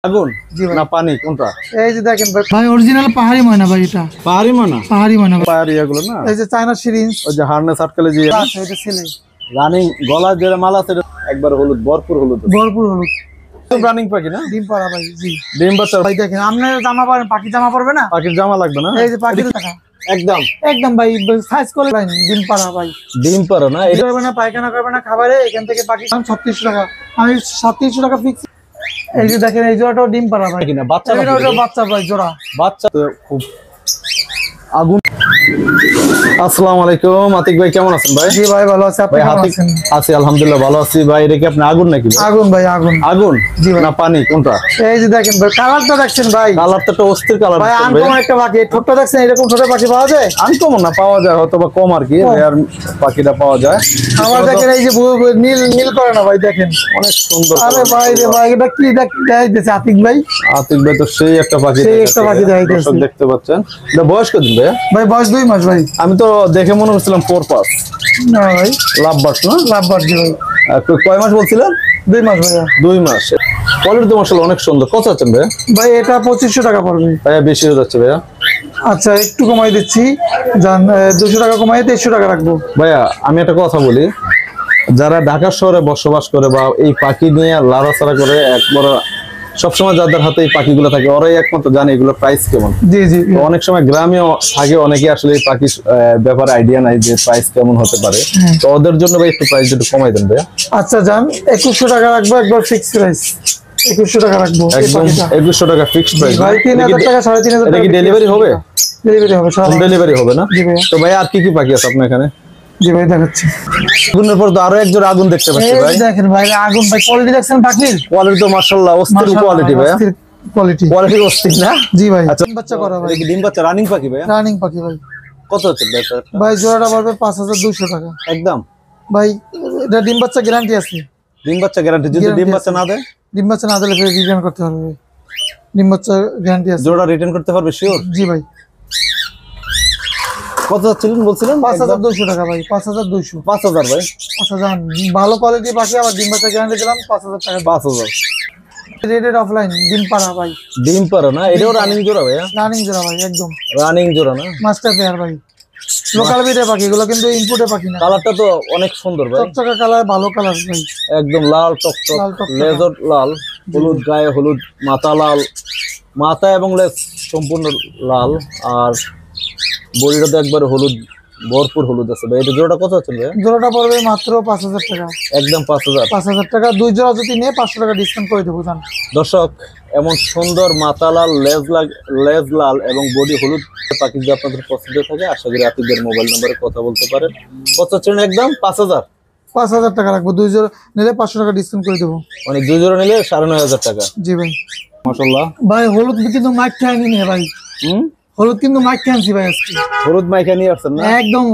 আগুন না পানি কোনটা? এই যে দেখেন ভাই অরিজিনাল পাহাড়ি ময়না ভাই, এটা পাহাড়ি ময়না। পাহাড়ি ময়না পাহাড়ি এগুলো না, এই যে চায়না সিরিঞ্জ, ওই যে হারনেস আটকালে যে আছে এটা ছেলে রানিং গলা যে মালা আছে একবার হলুদ, ভরপুর হলুদ, ভরপুর হলুদ। রানিং পাখি না, ডিম পাড়া ভাই। জি ডিম বাচ্চা ভাই। দেখেন আপনার জামা পরেন, পাখি জামা পরবে না, পাখির জামা লাগবে না। এই যে পাখির টাকা একদম একদম ভাই সাইজ করে লাইন ডিম পাড়া ভাই। ডিম পারো না, এটা করবে না, পায়খানা করবে না খাবারে, এখান থেকে পাখি 3600 টাকা, আমি 3700 টাকা ফিক্স। এই যে দেখেন এই জোড়াটাও ডিম পাড়া ভাই, কিনা বাচ্চা বাচ্চা ভাই জোড়া বাচ্চা তো খুব আগুন। আসসালামু আলাইকুম আতিক ভাই, কেমন আছেন ভাই? জি ভাই ভালো আছি, আপনি কেমন আছেন? আছি আলহামদুলিল্লাহ ভালো আছি ভাই। এটা কি আপনি আগুন নাকি? আগুন ভাই আগুন। আগুন জি ভাই। না পানি কোনটা? এই যে দেখেন ভাই কালারটা দেখছেন ভাই, কালারটা তো অস্থির কালার ভাই। আনকমন একটা পাখি, ঠোঁটটা দেখছেন, এরকম ছোট পাখি পাওয়া যায়? আনকমন না, পাওয়া যায় হয়তো বা কম আর কি, রেয়ার পাখিটা পাওয়া যায়। আবার দেখেন এই যে নীল নীল করে না ভাই, দেখেন অনেক সুন্দর। আরে ভাই রে ভাই, এটা কি দেখাইতেছে আতিক ভাই? আতিক ভাই তো সেই একটা পাখি, সেই একটা পাখি দেখাইতেছে, দেখতে পাচ্ছেন। এটা বয়স কত দিন ভাই? ভাই বয়স 2 মাস ভাই। আমি তো দেখে মনে করছিলাম 4 না ভাই লাভ বার্ড না, লাভ বার্ড। জি ভাই। কয় মাস বলছিলেন? 2 মাস ভাইয়া। 2 মাস। কোয়ালিটি তো মাশাআল্লাহ অনেক সুন্দর। কত আছেন ভাইয়া? ভাই এটা 2500 টাকা পড়বে ভাইয়া। বেশি হয়ে যাচ্ছে ভাইয়া। আচ্ছা একটু কমাই দিচ্ছি, জান 200 টাকা কমাই 2300 টাকা রাখবো ভাইয়া। আমি একটা কথা বলি, যারা ঢাকা শহরে বসবাস করে বা এই পাখি নিয়ে লড়াচড়া করে, একবার সবসময় যাদের হাতে এই পাখিগুলো থাকে ওরাই একমাত্র জানে এগুলোর প্রাইস কেমন। জি জি। অনেক সময় গ্রামেও থাকে অনেকে আসলে এই পাখির ব্যাপারে আইডিয়া নাই যে প্রাইস কেমন হতে পারে। তো ওদের জন্য ভাই একটু প্রাইস একটু কমাই দেন ভাইয়া। আচ্ছা জান 2100 টাকা রাখবো, একবার ফিক্স প্রাইস 2100 টাকা রাখবো। একদম 2100 টাকা ফিক্সড প্রাইস। ভাই 3000 টাকা 3500 এটা টাকা কি ডেলিভারি হবে? ডেলিভারি হবে, সব ডেলিভারি হবে না? জি ভাই। তো ভাই আর কি কি পাখি আছে আপনার এখানে? জি ভাই দেখাচ্ছি। আগুনের পর তো আরো এক জোড়া আগুন দেখতে পাচ্ছি ভাই। দেখেন ভাই আগুন ভাই, কোয়ালিটি দেখছেন পাখির? কোয়ালিটি তো মাশাআল্লাহ অস্থির কোয়ালিটি ভাই। কোয়ালিটি অস্থির না? জি ভাই। আচ্ছা ডিম বাচ্চা করা ভাই, এটা কি ডিম বাচ্চা রানিং পাখি ভাই? রানিং পাখি ভাই। কত হচ্ছে ভাই? ভাই জোড়াটা পড়বে 5200 টাকা একদম ভাই। এটা ডিম বাচ্চা গ্যারান্টি আছে। ডিম বাচ্চা গ্যারান্টি? যদি ডিম বাচ্চা না দেয়? ডিম বাচ্চা না দিলে ফের রিটার্ন করতে হবে ভাই। ডিম বাচ্চা গ্যারান্টি আছে। জোড়া রিটার্ন করতে পারবে শিওর? জি ভাই। কত যাচ্ছিলেন বলছিলেন? 5200 টাকা ভাই। 5200। 5000 ভাই। আচ্ছা জান ভালো কোয়ালিটি পাখি, আবার ডিম বাচ্চা গ্যারান্টি দিলাম 5000 টাকা। 5000 রেটেড অফলাইন ডিম পাড়া ভাই। ডিম পারো না? এটাও রানিং জোড়া ভাই? রানিং জোড়া ভাই, একদম রানিং জোড়া না? মাস্টার পেয়ার ভাই। লোকাল বিটের পাখি, এগুলো কিন্তু ইম্পোর্টের পাখি না। কালারটা তো অনেক সুন্দর ভাই, চকচকা কালার, ভালো কালার ভাই, একদম লাল টকটক, লাল টকটকা। লেজর লাল, হলুদ গায়ে হলুদ, মাথা লাল, মাথা এবং লেজ সম্পূর্ণ লাল, আর বডিটা তো একবারে হলুদ, ভরপুর হলুদ আছে ভাই। এটা জোড়াটা কত আছে ভাই? জোড়াটা পড়বে মাত্র 5000 টাকা। একদম 5000। 5000 টাকা। 2 জোড়া যদি নিয়ে 500 টাকা ডিসকাউন্ট করে দেবো জান। দর্শক, এমন সুন্দর মাথা লাল, লেজ লাল এবং বডি হলুদ পাখি যদি আপনাদের পছন্দ থাকে, আশা করি আতিকদের মোবাইল নম্বরে কথা বলতে পারেন। কত ছিল? একদম 5000। 5000 টাকা রাখবো। 2 জোড়া নিলে 500 টাকা ডিসকাউন্ট করে দেবো। মানে 2 জোড়া নিলে 9500 টাকা। জি ভাই। মাশাআল্লাহ ভাই হলুদ কিন্তু মাইক খাইনি নে ভাই। হলুদ কিন্তু মাইক খাইছি ভাই আজকে। হলুদ মাইকা নিয়ে আসছেন না? একদম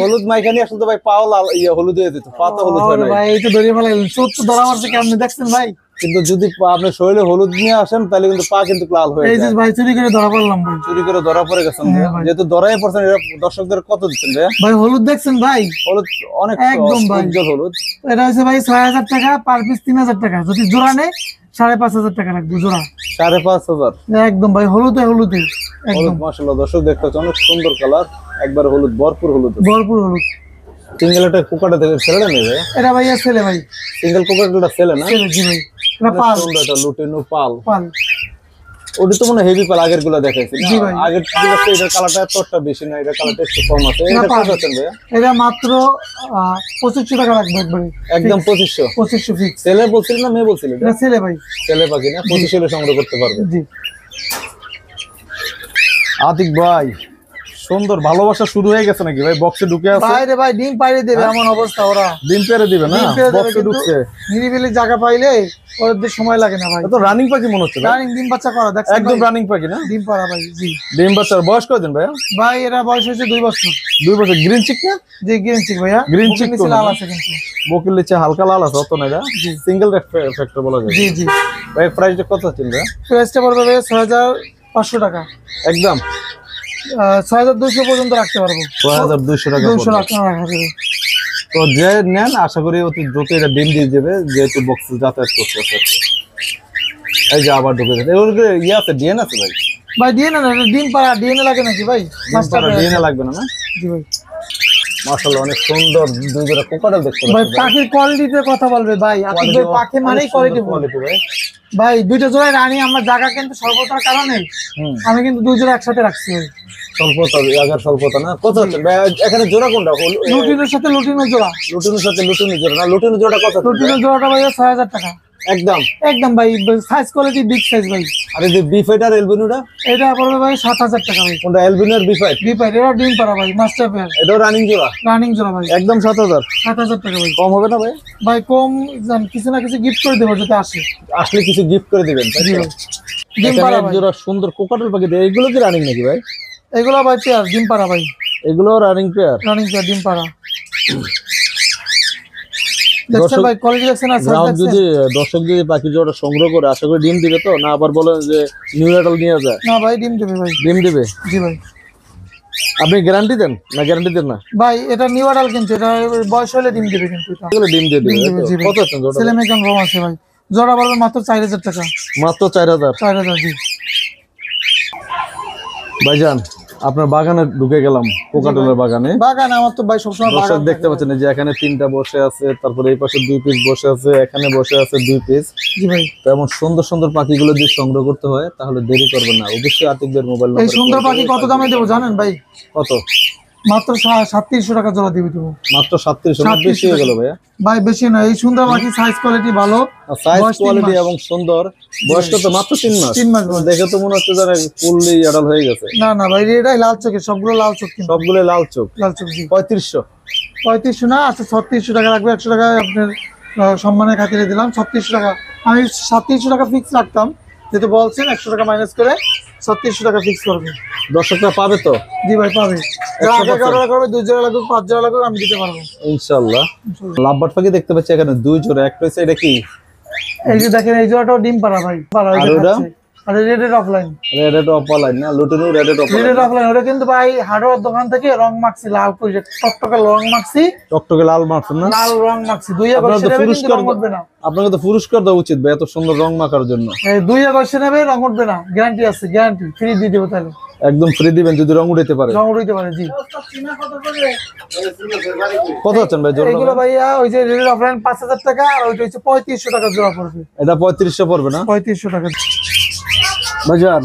হলুদ মাইকা নিয়ে আসলে তো ভাই পাও লাল, হলুদ হয়ে যেত, পা তো হলুদ হয় না ভাই। এই তো দড়িয়ে ফেলা গেল, চোখ তো ধরা মারছে কেমনে দেখছেন ভাই? কিন্তু যদি আপনি শরীরে হলুদ নিয়ে আসেন তাহলে কিন্তু পা কিন্তু লাল হয়ে এই যে যায়। ভাই চুরি করে ধরা পড়লাম ভাই। চুরি করে ধরা পড়ে গেছেন ভাই। যেহেতু ধরাই পড়ছেন, এটা দর্শকদের কত দিচ্ছেন ভাই? ভাই হলুদ দেখছেন ভাই? হলুদ অনেক একদম ভাই উজ্জ্বল হলুদ। এটা হচ্ছে ভাই 6000 টাকা, পার পিস 3000 টাকা। যদি জোড়া নেয় 5500 টাকা রাখবো জোড়া। 5500। একদম ভাই হলুদে হলুদে একদম মাশাআল্লাহ দর্শক দেখতে পাচ্ছেন অনেক সুন্দর কালার, একবার হলুদ, ভরপুর হলুদ, ভরপুর হলুদ। সিঙ্গেল একটা কোকাটা থেকে ছেলে না ভাই? এটা ভাইয়া ছেলে ভাই, সিঙ্গেল কোকাটা ছেলে না? ছেলে। জি ভাই। এটা পাল, সুন্দর একটা লুটিনো পাল। পাল। ওটা তো মনে হেভি পাল, আগের গুলা দেখাইছি না? জি ভাই। আগের গুলা তো এটা কালারটা এতটা বেশি না, এটা কালারটা একটু কম আছে। এটা কত আছে ভাই? এটা মাত্র 2500 টাকা রাখবো একবারে, একদম 2500। 2500 ফিক্স। ছেলে বলছিলেন না মেয়ে বলছিলেন? এটা ছেলে ভাই। ছেলে পাখি না? 2500 সংগ্রহ করতে পারবে। জি। আতিক ভাই সুন্দর ভালোবাসা শুরু হয়ে গেছে নাকি ভাই? বক্সে ঢুকে আছে ভাই রে ভাই, ডিম পাইরে দেবে এমন অবস্থা। ওরা ডিম পেরে দিবে না? ডিম পেড়ে দেবে, বক্সে কিন্তু ঢুকছে। নিরিবিলি জায়গা পাইলে ওদের সময় লাগে না ভাই। তো রানিং পাখি মনে হচ্ছে ভাই। রানিং ডিম বাচ্চা করা দেখছেন একদম ভাই? রানিং পাখি না? ডিম পাড়া ভাই। জি। ডিম বাচ্চার বয়স কতদিন ভাই? ভাই এরা বয়স হয়েছে 2 বছর। 2 বছর। গ্রিন চিক না? জি গ্রিন চিক ভাইয়া। গ্রিন চিক নিচে লাল আছে কিন্তু। বকির নিচে হালকা লাল আছে, অত না? এটা সিঙ্গেল ফ্যাক্টর বলা যায়। জি জি। ভাই প্রাইসটা কত আছে ভাই? প্রাইসটা পড়বে ভাই 6500 টাকা। একদম 6200 পর্যন্ত রাখতে পারবো। 6200 টাকা 200 পড়বে। টাকা রাখা যাবে। তো যে নেন আশা করি অতি দ্রুত এটা ডিম দিয়ে দেবে, যেহেতু বক্সে যাতায়াত করতে আছে। এই যে আবার ঢুকে গেছে। এগুলো ইয়ে আছে, ডিএন আছে ভাই? ভাই ডিএনএ না, এটা ডিম পাড়া, ডিএনএ লাগে নাকি ভাই? মাস্টার ডিএনএ লাগবে না? না জি ভাই। মাশাআল্লাহ অনেক সুন্দর দুই জোড়া কোকাটেল দেখতে ভাই পাচ্ছি পাখির কোয়ালিটিতে কথা বলবে ভাই, আপনি ভাই পাখি মানেই কোয়ালিটি ভাই। ভাই। দুইটা জোড়া রানী, আমার জায়গা কিন্তু স্বল্পতার কারণে আমি কিন্তু দুই জোড়া একসাথে রাখছি ভাই। স্বল্পতা, আগের স্বল্পতা না? কত হচ্ছে ভাই এখানে জোড়া কোনটা? লুটিনের সাথে লুটিনের জোড়া। লুটিনের সাথে লুটিনের জোড়া না? লুটিনের জোড়া কত? লুটিনের জোড়াটা ভাই 6000 টাকা একদম। একদম ভাই, সাইজ কোয়ালিটি বিগ সাইজ ভাই। আর এই যে বিফাইট আর এলবিনোটা? এটা পড়বে ভাই 7000 টাকা ভাই। কোনটা, এলবিনো আর বিফাইট? বিপাইট, এটা ডিম পাড়া ভাই, মাস্টার পেয়ার। এটাও রানিং জোড়া? রানিং জোড়া ভাই, একদম 7000। 7000 টাকা ভাই। কম হবে না ভাই? ভাই কম কিছু না কিছু গিফট করে দেবো যদি আসে। আসলে কিছু গিফট করে দিবেন তাই জি তো? ভাই। ডিম এখানে পাড়া এক ভাই, জোড়া সুন্দর কোকাটেল পাখি দেয়, এগুলো কি রানিং নাকি ভাই? এগুলো ভাই পেয়ার, ডিম পাড়া ভাই, এগুলো রানিং পেয়ার? রানিং পেয়ার, ডিম পাড়া। দেখছেন ভাই কোয়ালিটি দেখছেন? আর সাইজ গ্রাহক দেখছেন? যদি, দর্শক যদি পাখি জোড়া সংগ্রহ করে আশা করি ডিম দিবে তো না? আবার বলেন যে নিউ অ্যাডাল নিয়ে যায়? না ভাই ডিম দেবে ভাই। ডিম দিবে? জি ভাই। আপনি গ্যারান্টি দেন না? গ্যারান্টি দেন না? ভাই এটা নিউ আডাল, কিন্তু এটা বয়স হলে ডিম দেবে কিন্তু এটা। এগুলো ডিম দিয়ে দিবে ডিম তাই দেবে, তো? জি ভাই। কত আছেন জোড়া? ছেলে মেয়ে কেমন রকম আছে ভাই? জোড়া বলবেন মাত্র 4000 টাকা। মাত্র 4000? 4000 জি। ভাইজান আপনার বাগানে ঢুকে গেলাম, কোকাটেলের বাগানে। বাগান আমার তো ভাই সবসময় দর্শক বাগান দেখতে পাচ্ছেন এই যে এখানে 3টা বসে আছে, তারপরে এই পাশে 2 পিস বসে আছে, এখানে বসে আছে 2 পিস। জি ভাই। তো এমন সুন্দর সুন্দর পাখিগুলো যদি সংগ্রহ করতে হয় তাহলে দেরি করবেন না, অবশ্যই আতিকদের মোবাইল এই নাম্বার। সুন্দর পাখি কত দামে দেবো জানেন ভাই? কত? মাত্র 3700 টাকা জোড়া দিবি দেবো। মাত্র 3700? বেশি হয়ে গেল ভাইয়া। ভাই বেশি না, এই সুন্দর পাখি সাইজ কোয়ালিটি ভালো, সাইজ বয়স 3 কোয়ালিটি মাস। এবং সুন্দর। বয়স কত? মাত্র 3 মাস। 3 মাস বয়স। দেখে তো মনে হচ্ছে যেন ফুললি অ্যাডাল্ট হয়ে গেছে। না না ভাই, এটাই লাল চোখের, সবগুলো লাল চোখ কিন্তু। সবগুলো লাল চোখ। লাল চোখ জি। 3500? 3500 না, আচ্ছা 3600 টাকা রাখবে, 100 টাকা আপনার সম্মানের খাতিরে দিলাম। 3600 টাকা, আমি 3700 টাকা ফিক্স রাখতাম, যেহেতু বলছেন 100 টাকা মাইনাস করে 3600 টাকা ফিক্স করবে। দর্শকরা পাবে তো? জি ভাই পাবে। যারা আগে জোড়া করবে, 2 জোড়া লাগুক, 5 জোড়া লাগুক, আমি দিতে পারবো ইনশাআল্লাহ। লাভবার্ড পাখি দেখতে পাচ্ছি এখানে 2 জোড়া, একটা হচ্ছে এটা কি? এই যে দেখেন এই জোড়াটাও ডিম পাড়া ভাই, পাড়া আর ওটা? আর রেডেড অফলাইন। রেড অফলাইন না? Lutino red opaline? Red eyed opaline, ওটা কিন্তু ভাই হার্ডওয়্যার দোকান থেকে রং মাখছি, লাল করে টকটকে রং মাখছি, টকটকে লাল মারছেন না? লাল রং মাখছি। 2 আপনার তো আগস্ট নেবে কিন্তু পুরস্কার, রং উঠবে না। আপনাকে তো পুরস্কার দেওয়া উচিত ভাই এত সুন্দর রং মাখার জন্য। এই 2 আগস্ট নেবে, রং উঠবে না, গ্যারান্টি আছে, গ্যারান্টি ফ্রি দিয়ে দেবো। তাহলে একদম ফ্রি দিবেন যদি রং উঠাইতে পারে? রং উঠতে পারে জি। কত আছেন ভাই জোড়া? এগুলো ভাইয়া ওই যে রেডেড অফলাইন 5000 টাকা, আর ওইটা হচ্ছে 3500 টাকা জোড়া পড়বে। এটা 3500 পড়বে না? 3500 টাকা ভাইজান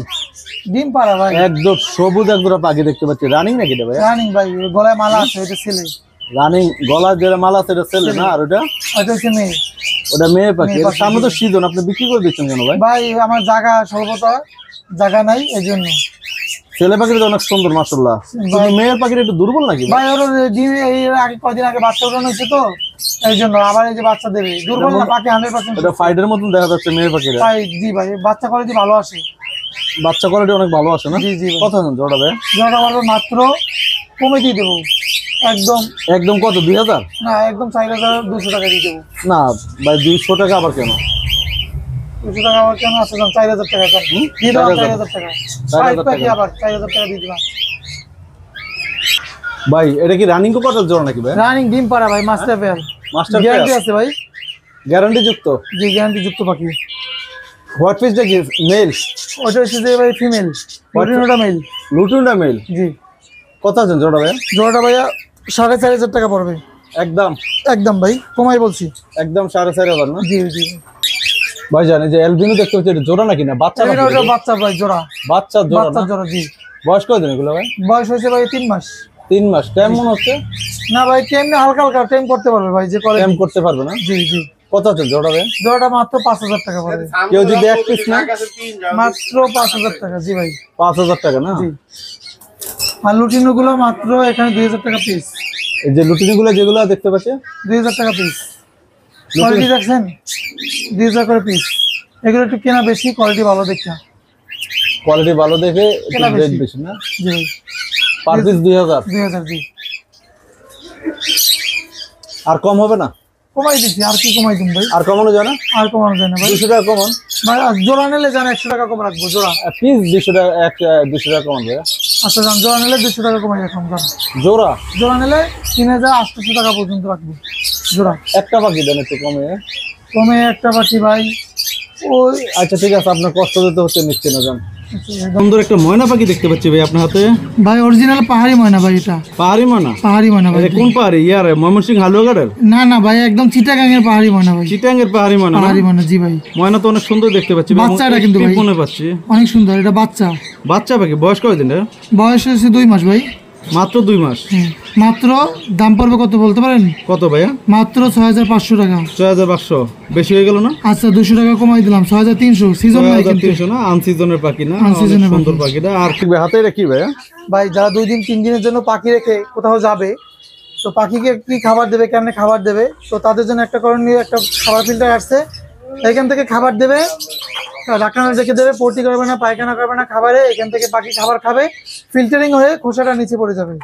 ডিম পাড়া ভাই, একদম সবুজ এক জোড়া পাখি দেখতে পাচ্ছি, রানিং নাকি এটা ভাই? রানিং ভাই, ওই গলায় মালা আছে, ওইটা ছেলে। রানিং গলার যেটা মালা আছে এটা ছেলে না? আর ওটা? ওইটা হচ্ছে মেয়ে। ওটা মেয়ে পাখি। মেয়ে এর পাখি। সামনে তো সিজন, আপনি বিক্রি করে দিচ্ছেন কেন ভাই? ভাই আমার জায়গা স্বল্পতা, জায়গা নাই এই জন্য। ছেলে পাখিটা অনেক সুন্দর মাশাআল্লাহ, কিন্তু মেয়ের পাখিটা একটু দুর্বল নাকি ভাই? ভাই ওর ডিম এই আগে কদিন আগে বাচ্চা উঠানো হয়েছে তো, এই জন্য আবার এই যে বাচ্চা দেবে। দুর্বল না পাখি, 100%। এটা ফাইডের মতন দেখা যাচ্ছে মেয়ের পাখিটা। ভাই জি ভাই, বাচ্চা কোয়ালিটি ভালো আসে। বাচ্চা কোয়ালিটি অনেক ভালো আছে না? জি জি ভাই। কত আছেন জোড়া ভাই? জোড়াটা ভালো, মাত্র কমে দিয়ে দেবো একদম। একদম কত? 2000? না একদম 4200 টাকা দিয়ে দেবো। না ভাই 200 টাকা আবার কেন? 200 টাকা আবার কেন? আসলে 4000 টাকা কেন দিয়ে দিলাম? 4000 টাকা 4000 পাখি আবার 4000 টাকা দিয়ে দিলাম। ভাই এটা কি রানিং কোকাটেল জোড়া নাকি ভাই? রানিং ডিম পাড়া ভাই, মাস্টার পেয়ার, মাস্টার গ্যারান্টি আছে ভাই। গ্যারান্টি যুক্ত? জি গ্যারান্টি যুক্ত পাখি। হোয়াট ফিসটা কি মেল? ওটা হচ্ছে যে ভাই ফিমেল, লুটিনোটা মেল। লুটিনটা মেল? জি। কত আছেন জোড়া ভাই? জোড়াটা ভাইয়া 4500 টাকা পড়বে একদম? একদম ভাই, কমাই বলছি। একদম 4500 না? জি জি। ভাই জানি যে এলবিনো দেখতে পাচ্ছি, এটা জোড়া নাকি না বাচ্চা? এটা ওটা বাচ্চা ভাই, জোড়া বাচ্চা জোড়া বাচ্চা না? জোড়া জি। বয়স কতদিন এগুলো ভাই? বয়স হয়েছে ভাই 3 মাস। 3 মাস? কেমন হচ্ছে? না ভাই টেম না, হালকা হালকা টেম করতে পারবে ভাই, যে করে কেম করতে পারবে না? জি জি। কত আছে জোড়া ভাই? জোড়াটা মাত্র 5000 টাকা পড়বে। কেউ যদি এক পিস না? মাত্র 5000 টাকা জি ভাই। 5000 টাকা না? জি। আর লুটিনো গুলো মাত্র এখানে 2000 টাকা পিস। এই যে লুটিনি গুলো যেগুলো দেখতে পাচ্ছি 2000 টাকা পিস। কোয়ালিটি দেখছেন? 2000 করে পিস। এগুলো একটু কেনা বেশি, কোয়ালিটি ভালো দেখে। কোয়ালিটি ভালো দেখে একটু কেনা রেট বেশি। বেশি না? জি ভাই। Per piece 2000? 2000 জি। আর কম হবে না? কমাই দিচ্ছি, আর কি কমাই দিন ভাই? আর কমানো যায় না? আর কমানো যায় না ভাই। 200 টাকা কমান ভাই আর জোড়া নিলে জান 100 টাকা কম রাখবো জোড়া। পিস। 200 টাকা 200 টাকা কমান ভাই? আচ্ছা জান, জোড়া নিলে 200 টাকা কমাই রাখলাম জান। জোড়া? জোড়া নিলে 3800 টাকা পর্যন্ত রাখবো জোড়া। একটা পাখি দেন একটু কমে। কমে একটা পাখি ভাই ওই আচ্ছা ঠিক আছে, আপনার কষ্ট দিতে হচ্ছে, নিচ্ছে না যান। সুন্দর একটা ময়না পাখি দেখতে পাচ্ছি ভাই আপনার হাতে। ভাই অরিজিনাল পাহাড়ি ময়না ভাই, এটা পাহাড়ি ময়না? পাহাড়ি ময়না ভাই। এটা কোন পাহাড়ি? ইয়ার ময়মনসিংহ হালুয়াঘাটের? না না ভাই, একদম চিটাগাঙের পাহাড়ি ময়না ভাই। চিটাঙ্গের পাহাড়ি ময়না? পাহাড়ি ময়না, জি ভাই। ময়না তো অনেক সুন্দর দেখতে পাচ্ছি ভাই, বাচ্চাটা কিন্তু ভাই মনে পাচ্ছি অনেক সুন্দর। এটা বাচ্চা বাচ্চা পাখি, বয়স কয়দিন? বয়স হয়েছে 2 মাস ভাই। মাত্র 2 মাস? মাত্র। দাম পড়বে কত বলতে পারেন? কত ভাইয়া? মাত্র 6500 টাকা। 6500 বেশি হয়ে গেল না? আচ্ছা 200 টাকা কমাই দিলাম, 6300। সিজন নাই কিন্তু, 6300 না, আনসিজনের পাখি না, আনসিজনের সুন্দর পাখিটা। আর কি ভাই হাতে এটা কি ভাইয়া? ভাই যারা 2 দিন 3 দিনের জন্য পাখি রেখে কোথাও যাবে, তো পাখিকে কি খাবার দেবে, কেমনে খাবার দেবে, তো তাদের জন্য একটা করণীয়, একটা খাবার ফিল্টার আসছে, এখান থেকে খাবার দেবে, রাখানো রেখে দেবে, পটি করবে না, পায়খানা করবে না খাবারে, এখান থেকে পাখি খাবার খাবে, ফিল্টারিং হয়ে খোসাটা নিচে পড়ে যাবে।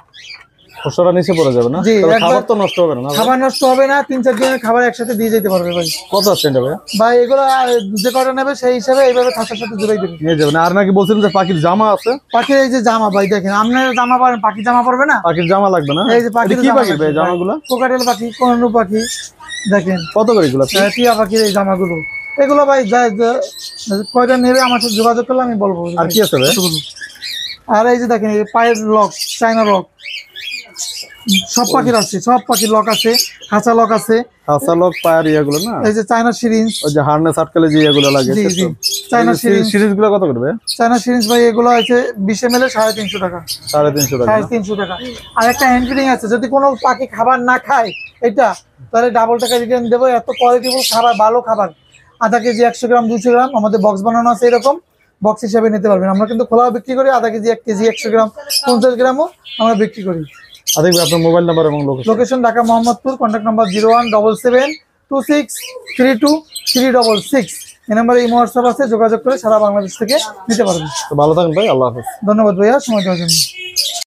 খোসাটা নিচে পড়ে যাবে না? জি, তাহলে একবার- খাবার তো নষ্ট হবে না? খাবার নষ্ট হবে না, 3-4 দিনের খাবার একসাথে দিয়ে যেতে পারবে ভাই। কত আছে এটা ভাইয়া? ভাই এগুলো যে কটা নেবে সেই হিসাবে এইভাবে থাকার সাথে জুড়াই দেবে। নিয়ে যাবেন। আর নাকি বলছিলেন যে পাখির জামা আছে? পাখির এই যে জামা ভাই দেখেন, আপনার জামা পারেন, পাখির জামা পরবে না? পাখির জামা লাগবে না? এই যে পাখির এটা কি জামা পাখির ভাই লাগবে। জামাগুলো? কোকাটেল পাখি, কোনু পাখি দেখেন, কত করে এগুলো? টিয়া পাখির এই জামাগুলো, এগুলো ভাই কয়টা নেবে আমার সাথে যোগাযোগ করলে আমি বলবো। আর কি আছে ভাই? আর এই যে দেখেন, এই পায়ের লক, চায়না লক, সব পাখির আছে, সব পাখির লক আছে, খাঁচা লক আছে। হাসা লোক পায়ের ইয়াগুলো না? এই যে চায়না সিরিঞ্জ, ওই যে হার্নেস আটকালে যে ইয়াগুলো লাগে। জি জি, চায়না সিরিঞ্জ। সিরিজগুলো কত করে ভাই? চায়না সিরিঞ্জ ভাই এগুলো আছে 20 ml 350 টাকা। 350 টাকা? 350 টাকা। আর একটা হ্যান্ড ফিডিং আছে, যদি কোনো পাখি খাবার না খায় এটা, তাহলে ডাবল টাকা রিটার্ন দেবো। এত কোয়ালিটিফুল খাবার, ভালো খাবার, আধা কেজি, 100 গ্রাম, 200 গ্রাম, আমাদের বক্স বানানো আছে, এরকম বক্স হিসাবে নিতে পারবেন। আমরা কিন্তু খোলাও বিক্রি করি, আধা কেজি, 1 কেজি, 100 গ্রাম, 50 গ্রামও আমরা বিক্রি করি। আর দেখবে আপনার মোবাইল নাম্বার এবং location. Location Dhaka Mohammadpur, contact number 017726326366। এই নাম্বারে ইমো হোয়াটসঅ্যাপ আছে, যোগাযোগ করে সারা বাংলাদেশ থেকে নিতে পারবেন। তো ভালো থাকেন ভাই, আল্লাহ হাফেজ। ধন্যবাদ ভাইয়া সময় দেওয়ার জন্য।